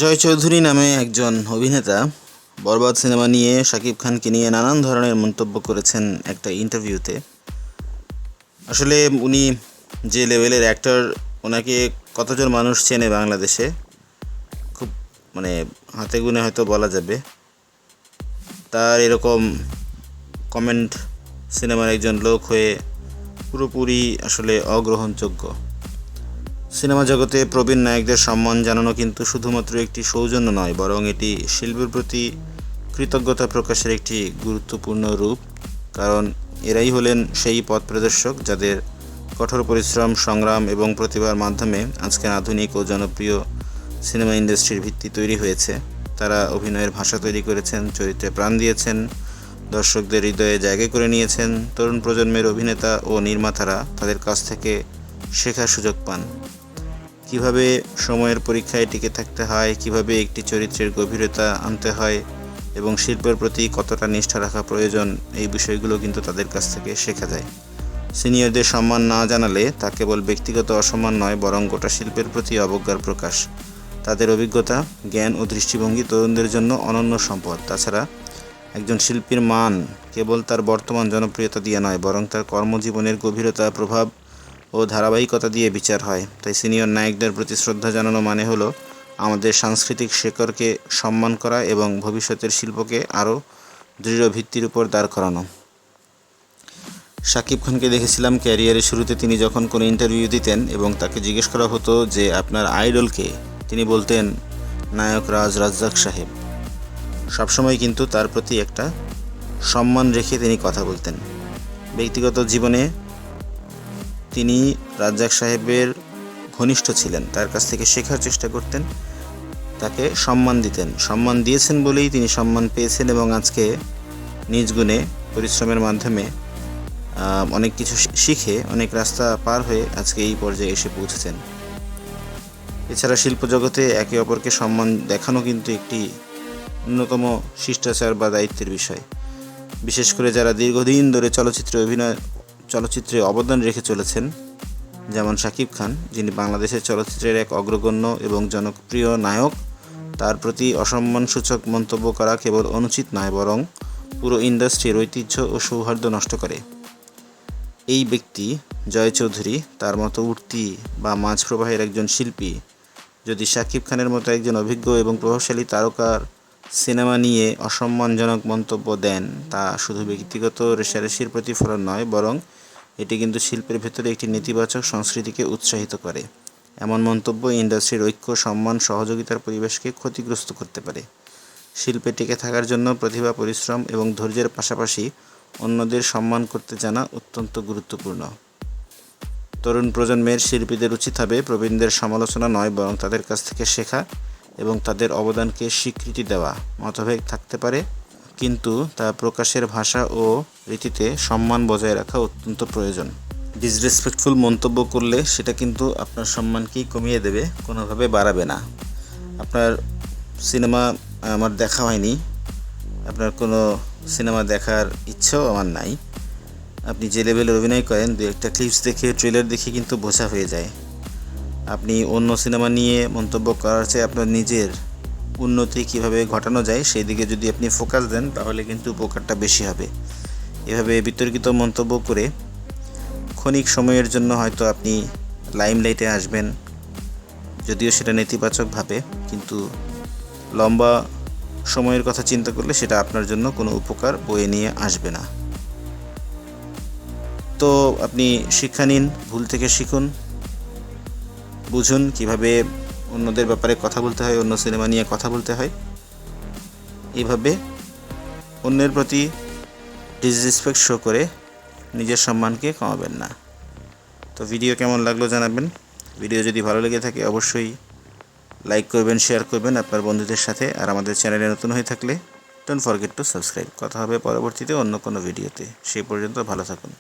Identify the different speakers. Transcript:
Speaker 1: জয় চৌধুরী নামে একজন অভিনেতা বরবাদ সিনেমা নিয়ে শাকিব খানকে নিয়ে নানান ধরনের মন্তব্য করেছেন একটা ইন্টারভিউতে। আসলে উনি যে লেভেলের অ্যাক্টর, ওনাকে কতজন মানুষ চেনে বাংলাদেশে, খুব হাতে গুনে হয়তো বলা যাবে। তার এরকম কমেন্ট সিনেমার একজন লোক হয়ে পুরোপুরি আসলে অগ্রহণযোগ্য। সিনেমা জগতে প্রবীণ নায়কদের সম্মান জানানো কিন্তু শুধুমাত্র একটি সৌজন্য নয়, বরং এটি শিল্পের প্রতি কৃতজ্ঞতা প্রকাশের একটি গুরুত্বপূর্ণ রূপ। কারণ এরাই হলেন সেই পথ প্রদর্শক যাদের কঠোর পরিশ্রম, সংগ্রাম এবং প্রতিভার মাধ্যমে আজকের আধুনিক ও জনপ্রিয় সিনেমা ইন্ডাস্ট্রির ভিত্তি তৈরি হয়েছে। তারা অভিনয়ের ভাষা তৈরি করেছেন, চরিত্রে প্রাণ দিয়েছেন, দর্শকদের হৃদয়ে জায়গা করে নিয়েছেন। তরুণ প্রজন্মের অভিনেতা ও নির্মাতারা তাদের কাছ থেকে শেখার সুযোগ পান। কিভাবে সময়ের পরীক্ষায় টিকে থাকতে হয়, কিভাবে একটি চরিত্রের গভীরতা আনতে হয় এবং শিল্পের প্রতি কতটা নিষ্ঠা রাখা প্রয়োজন, এই বিষয়গুলো কিন্তু তাদের কাছ থেকে শেখা যায়। সিনিয়রদের সম্মান না জানালে তা কেবল ব্যক্তিগত অসম্মান নয়, বরং গোটা শিল্পের প্রতি অবজ্ঞার প্রকাশ। তাদের অভিজ্ঞতা, জ্ঞান ও দৃষ্টিভঙ্গি তরুণদের জন্য অনন্য সম্পদ। তাছাড়া একজন শিল্পীর মান কেবল তার বর্তমান জনপ্রিয়তা দিয়ে নয়, বরং তার কর্মজীবনের গভীরতা, প্রভাব ও ধারাবাহিকতা দিয়ে বিচার হয়। তাই সিনিয়র নায়কদের প্রতি শ্রদ্ধা জানানো মানে হলো আমাদের সাংস্কৃতিক শেকড়কে সম্মান করা এবং ভবিষ্যতের শিল্পকে আরও দৃঢ় ভিত্তির উপর দাঁড় করানো। শাকিব খানকে দেখেছিলাম ক্যারিয়ারের শুরুতে তিনি যখন কোনো ইন্টারভিউ দিতেন এবং তাকে জিজ্ঞেস করা হতো যে আপনার আইডল কে, তিনি বলতেন নায়ক রাজ্জাক সাহেব। সবসময় কিন্তু তার প্রতি একটা সম্মান রেখে তিনি কথা বলতেন। ব্যক্তিগত জীবনে তিনি রাজ্জাক সাহেবের ঘনিষ্ঠ ছিলেন, তার কাছ থেকে শেখার চেষ্টা করতেন, তাকে সম্মান দিতেন। সম্মান দিয়েছেন বলেই তিনি সম্মান পেয়েছেন এবং আজকে নিজ গুণে পরিশ্রমের মাধ্যমে অনেক কিছু শিখে অনেক রাস্তা পার হয়ে আজকে এই পর্যায়ে এসে পৌঁছেছেন। এছাড়া শিল্প জগতে একে অপরকে সম্মান দেখানো কিন্তু একটি অন্যতম শিষ্টাচার বা দায়িত্বের বিষয়। বিশেষ করে যারা দীর্ঘদিন ধরে চলচ্চিত্রে অবদান রেখে চলেছেন, যেমন শাকিব খান, যিনি বাংলাদেশের চলচ্চিত্রের এক অগ্রগণ্য এবং জনপ্রিয় নায়ক। তার প্রতি অসম্মানসূচক মন্তব্য করা কেবল অনুচিত নয়, বরং পুরো ইন্ডাস্ট্রির ঐতিহ্য ও সৌহার্দ্য নষ্ট করে। এই ব্যক্তি জয় চৌধুরী, তার মতো উঠতি বা মাঝ প্রবাহের একজন শিল্পী যদি শাকিব খানের মতো একজন অভিজ্ঞ এবং প্রভাবশালী তারকার সিনেমা নিয়ে অসম্মানজনক মন্তব্য দেন, তা শুধু ব্যক্তিগত রেষারেষির প্রতিফলন নয়, বরং এটি কিন্তু শিল্পের ভেতরে একটি নেতিবাচক সংস্কৃতিকে উৎসাহিত করে। এমন মন্তব্য ইন্ডাস্ট্রির ঐক্য, সম্মান, সহযোগিতার পরিবেশকে ক্ষতিগ্রস্ত করতে পারে। শিল্পে টিকে থাকার জন্য প্রতিভা, পরিশ্রম এবং ধৈর্যের পাশাপাশি অন্যদের সম্মান করতে জানা অত্যন্ত গুরুত্বপূর্ণ। তরুণ প্রজন্মের শিল্পীদের উচিত হবে প্রবীণদের সমালোচনা নয়, বরং তাদের কাছ থেকে শেখা এবং তাদের অবদানকে স্বীকৃতি দেওয়া। মতভেদ থাকতে পারে, কিন্তু তা প্রকাশের ভাষা ও রীতিতে সম্মান বজায় রাখা অত্যন্ত প্রয়োজন। ডিসরেসপেক্টফুল মন্তব্য করলে সেটা কিন্তু আপনার সম্মানকেই কমিয়ে দেবে, কোনোভাবে বাড়াবে না। আপনার সিনেমা আমার দেখা হয়নি, আপনার কোনো সিনেমা দেখার ইচ্ছাও আমার নাই। আপনি যে লেভেলের অভিনয় করেন, দু একটা ক্লিপস দেখে, ট্রেলার দেখে কিন্তু বোঝা হয়ে যায়। আপনি অন্য সিনেমা নিয়ে মন্তব্য করার চেয়ে আপনার নিজের উন্নতি কিভাবে ঘটানো যায় সেই দিকে যদি আপনি ফোকাস দেন, তাহলে কিন্তু উপকারটা বেশি হবে। এভাবে বিতর্কিত মন্তব্য করে ক্ষণিক সময়ের জন্য হয়তো আপনি লাইমলাইটে আসবেন, যদিও সেটা নেতিবাচকভাবে, কিন্তু লম্বা সময়ের কথা চিন্তা করলে সেটা আপনার জন্য কোনো উপকার বয়ে নিয়ে আসবে না। তো আপনি শিক্ষা নিন, ভুল থেকে শিখুন, বুঝুন কিভাবে অন্যদের ব্যাপারে কথা বলতে হয়, অন্য সিনেমা নিয়ে কথা বলতে হয়। এইভাবে অন্যের প্রতি ডিসরেসপেক্ট শো করে নিজের সম্মানকে কমাবেন না। তো ভিডিও কেমন লাগলো জানাবেন। ভিডিও যদি ভালো লেগে থাকে অবশ্যই লাইক করবেন, শেয়ার করবেন আপনার বন্ধুদের সাথে। আর আমাদের চ্যানেলে নতুন হয়ে থাকলে ডোন্ট ফরগেট টু সাবস্ক্রাইব। কথা হবে পরবর্তীতে অন্য কোনো ভিডিওতে। সেই পর্যন্ত ভালো থাকুন।